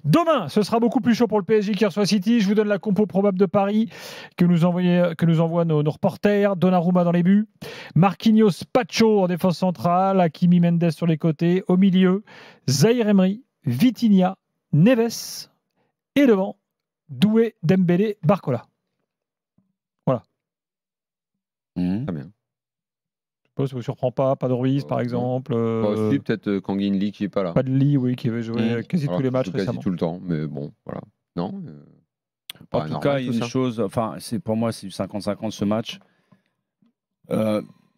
Demain, ce sera beaucoup plus chaud pour le PSG qui reçoit City. Je vous donne la compo probable de Paris que nous envoient nos reporters. Donnarumma dans les buts, Marquinhos, Pacho en défense centrale, Hakimi, Mendes sur les côtés. Au milieu, Zaïre Emery, Vitinha, Neves et devant, Doué, Dembélé, Barcola. Voilà. Très bien. Je ne vous surprend pas de Ruiz par exemple. Aussi peut-être Kangin Lee qui n'est pas là. Pas de Lee, oui, qui avait joué quasi tous les matchs récemment. Quasi tout le temps, mais bon, voilà. Non. En tout cas, une chose, enfin, pour moi, c'est du 50-50 ce match.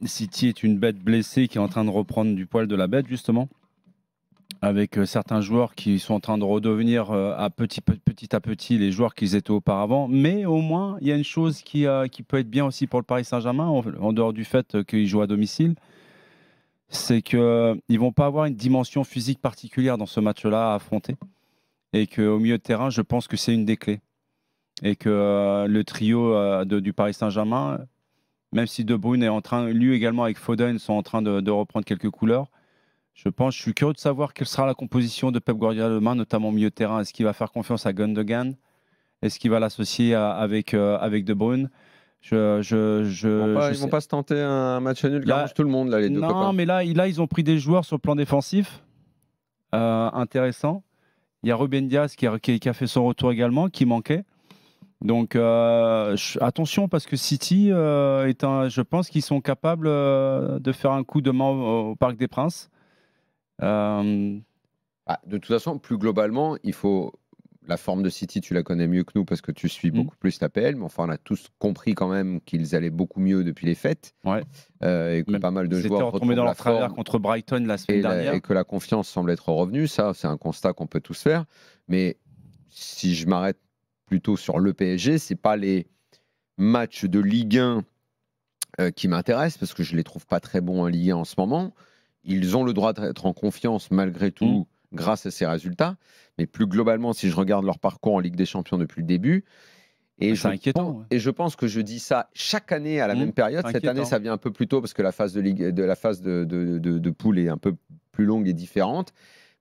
City est une bête blessée qui est en train de reprendre du poil de la bête, justement, avec certains joueurs qui sont en train de redevenir petit à petit les joueurs qu'ils étaient auparavant. Mais au moins, il y a une chose qui peut être bien aussi pour le Paris Saint-Germain, en dehors du fait qu'ils jouent à domicile, c'est qu'ils ne vont pas avoir une dimension physique particulière dans ce match-là à affronter. Et qu'au milieu de terrain, je pense que c'est une des clés. Et que le trio du Paris Saint-Germain, même si De Bruyne est en train, lui également avec Foden, sont en train de reprendre quelques couleurs, je suis curieux de savoir quelle sera la composition de Pep Guardiola demain, notamment au milieu de terrain. Est-ce qu'il va faire confiance à Gundogan? Est-ce qu'il va l'associer avec De Bruyne? Ils vont pas se tenter un match nul qui arrange tout le monde, là, les deux copains. Non, mais là, ils ont pris des joueurs sur le plan défensif intéressants. Il y a Ruben Dias qui a fait son retour également, qui manquait. Donc attention, parce que City, je pense qu'ils sont capables de faire un coup demain au Parc des Princes. De toute façon, plus globalement, il faut... La forme de City, tu la connais mieux que nous parce que tu suis beaucoup plus l'APL, mais enfin, on a tous compris quand même qu'ils allaient beaucoup mieux depuis les fêtes. Ouais. Et que pas mal de joueurs retombés dans leur travers contre Brighton la semaine dernière. Et que la confiance semble être revenue. Ça, c'est un constat qu'on peut tous faire. Mais si je m'arrête plutôt sur le PSG, c'est pas les matchs de Ligue 1 qui m'intéressent parce que je les trouve pas très bons en Ligue 1 en ce moment. Ils ont le droit d'être en confiance malgré tout grâce à ces résultats. Mais plus globalement, si je regarde leur parcours en Ligue des Champions depuis le début, c'est inquiétant. Et je pense que je dis ça chaque année à la même période. Cette année, ça vient un peu plus tôt parce que la phase de poule est un peu plus longue et différente.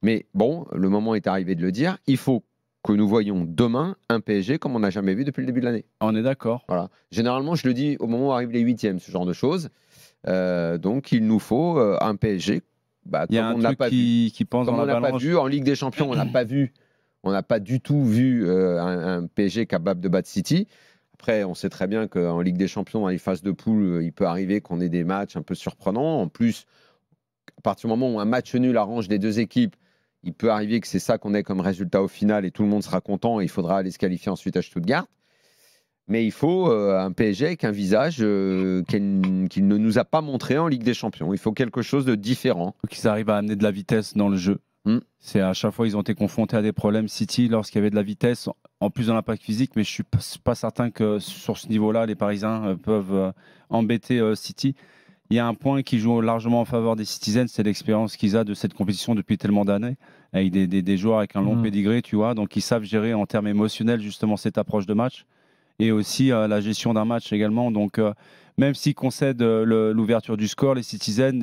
Mais bon, le moment est arrivé de le dire. Il faut que nous voyons demain un PSG comme on n'a jamais vu depuis le début de l'année. On est d'accord. Voilà. Généralement, je le dis au moment où arrivent les huitièmes, ce genre de choses. Donc, il nous faut un PSG. Il y a un truc qui pense dans la balance. Pas vu en Ligue des Champions, on n'a pas du tout vu un PSG capable de battre City. Après, on sait très bien qu'en Ligue des Champions, dans les phases de poule, il peut arriver qu'on ait des matchs un peu surprenants. En plus, à partir du moment où un match nul arrange les deux équipes, il peut arriver que c'est ça qu'on ait comme résultat au final et tout le monde sera content et il faudra aller se qualifier ensuite à Stuttgart. Mais il faut un PSG avec un visage qu'il ne nous a pas montré en Ligue des Champions. Il faut quelque chose de différent. Il faut qu'ils arrivent à amener de la vitesse dans le jeu. C'est à chaque fois, ils ont été confrontés à des problèmes City lorsqu'il y avait de la vitesse, en plus de l'impact physique, mais je ne suis pas certain que sur ce niveau-là, les Parisiens peuvent embêter City. Il y a un point qui joue largement en faveur des Citizens, c'est l'expérience qu'ils ont de cette compétition depuis tellement d'années, avec des joueurs avec un long pédigré, tu vois, donc ils savent gérer en termes émotionnels justement cette approche de match. Et aussi la gestion d'un match également. Donc, même s'ils concèdent l'ouverture du score, les Citizens,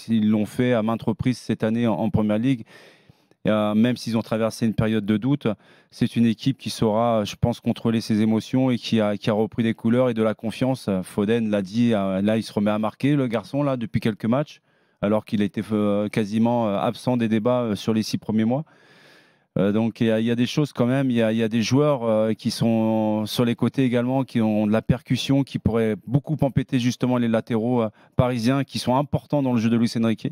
ils l'ont fait à maintes reprises cette année en Premier League. Même s'ils ont traversé une période de doute, c'est une équipe qui saura, je pense, contrôler ses émotions et qui a repris des couleurs et de la confiance. Foden l'a dit, là, il se remet à marquer, le garçon, là, depuis quelques matchs, alors qu'il a été quasiment absent des débats sur les 6 premiers mois. Donc il y a des choses quand même, il y a des joueurs qui sont sur les côtés également, qui ont de la percussion, qui pourraient beaucoup empêter justement les latéraux parisiens, qui sont importants dans le jeu de Luis Enrique.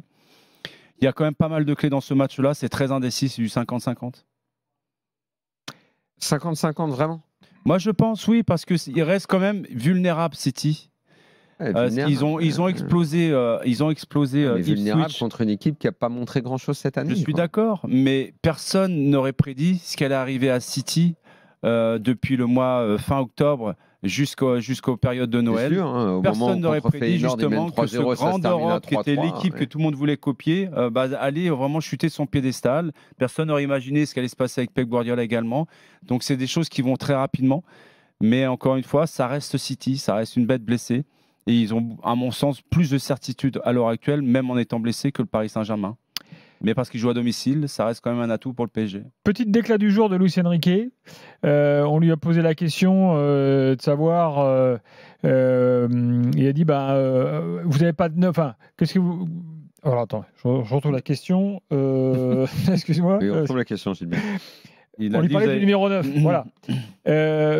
Il y a quand même pas mal de clés dans ce match-là, c'est très indécis, c'est du 50-50. 50-50 vraiment? Moi je pense oui, parce qu'il reste quand même vulnérable City. Ils ont explosé. Vulnérable contre une équipe qui n'a pas montré grand-chose cette année. Je suis d'accord, mais personne n'aurait prédit ce qu'elle est arrivée à City depuis le mois fin octobre jusqu'aux périodes de Noël. Sûr, personne n'aurait prédit justement que ce grand d'Europe, qui était l'équipe que tout le monde voulait copier, allait vraiment chuter son piédestal. Personne n'aurait imaginé ce qui allait se passer avec Pep Guardiola également. Donc c'est des choses qui vont très rapidement. Mais encore une fois, ça reste City, ça reste une bête blessée. Et ils ont, à mon sens, plus de certitude à l'heure actuelle, même en étant blessés, que le Paris Saint-Germain. Mais parce qu'il joue à domicile, ça reste quand même un atout pour le PSG. Petite déclat du jour de Luis Enrique. On lui a posé la question de savoir. Il a dit vous n'avez pas de neuf. Enfin, qu'est-ce que vous. Alors attends, je retrouve la question. Excuse-moi. Oui, on retrouve la question, Gilbert. On lui parlait du numéro 9. Voilà.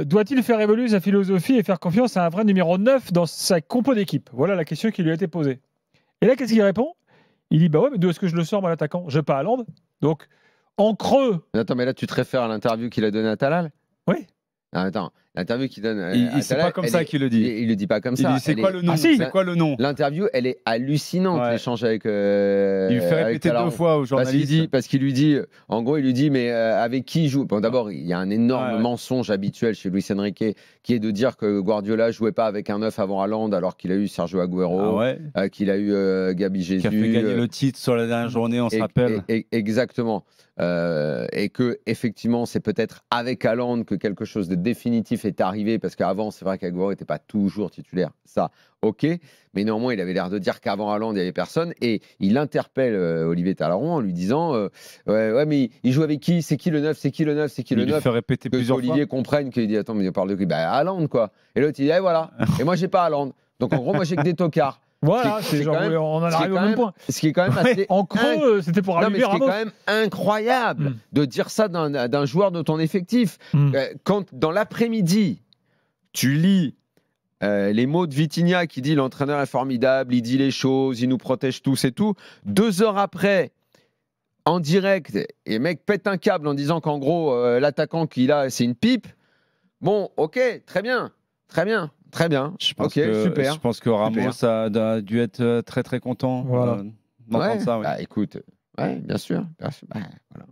Doit-il faire évoluer sa philosophie et faire confiance à un vrai numéro 9 dans sa compo d'équipe? Voilà la question qui lui a été posée. Et là, qu'est-ce qu'il répond? Il dit ouais, mais d'où est-ce que je le sors, moi, l'attaquant? Je pas à Haaland. Donc, en creux. Attends, mais là, tu te réfères à l'interview qu'il a donnée à Talal? Oui. Non, attends, l'interview qu'il donne. C'est pas comme ça qu'il le dit. Il le dit pas comme ça. C'est quoi le nom? C'est quoi le nom? L'interview, elle est hallucinante, l'échange avec. Il fait répéter 2 fois au journaliste. Parce qu'il lui dit, en gros, il lui dit, mais avec qui il joue? Bon, d'abord, il y a un énorme mensonge habituel chez Luis Enrique, qui est de dire que Guardiola jouait pas avec un 9 avant Haaland, alors qu'il a eu Sergio Agüero, qu'il a eu Gabi Jesus. Qui a fait gagner le titre sur la dernière journée, on se rappelle. Exactement. Et que effectivement, c'est peut-être avec Haaland que quelque chose de définitif est arrivé, parce qu'avant, c'est vrai qu'Aguero n'était pas toujours titulaire. Ça, ok. Mais néanmoins, il avait l'air de dire qu'avant Haaland, il n'y avait personne. Et il interpelle Olivier Talaron en lui disant ouais, mais il joue avec qui? C'est qui le 9? C'est qui le 9? C'est qui le 9? Il fait répéter plusieurs fois. Olivier comprenne qu'il dit attends, mais il parle de qui? Haaland, quoi. Et l'autre, il dit voilà. Et moi, j'ai pas Haaland. Donc en gros, moi, j'ai que des tocards. Voilà, on en arrive au même point. Ce qui est quand même assez. En creux, c'était pour allumer Ramos. Ce qui est quand même incroyable de dire ça d'un joueur de ton effectif. Quand dans l'après-midi, tu lis les mots de Vitinha qui dit l'entraîneur est formidable, il dit les choses, il nous protège tous et tout. 2 heures après, en direct, et le mec pète un câble en disant qu'en gros, l'attaquant qu'il a, c'est une pipe. Bon, ok, très bien. Très bien. Super. Je pense que Ramos a dû être très très content d'entendre ça. Écoute, bien sûr. Voilà.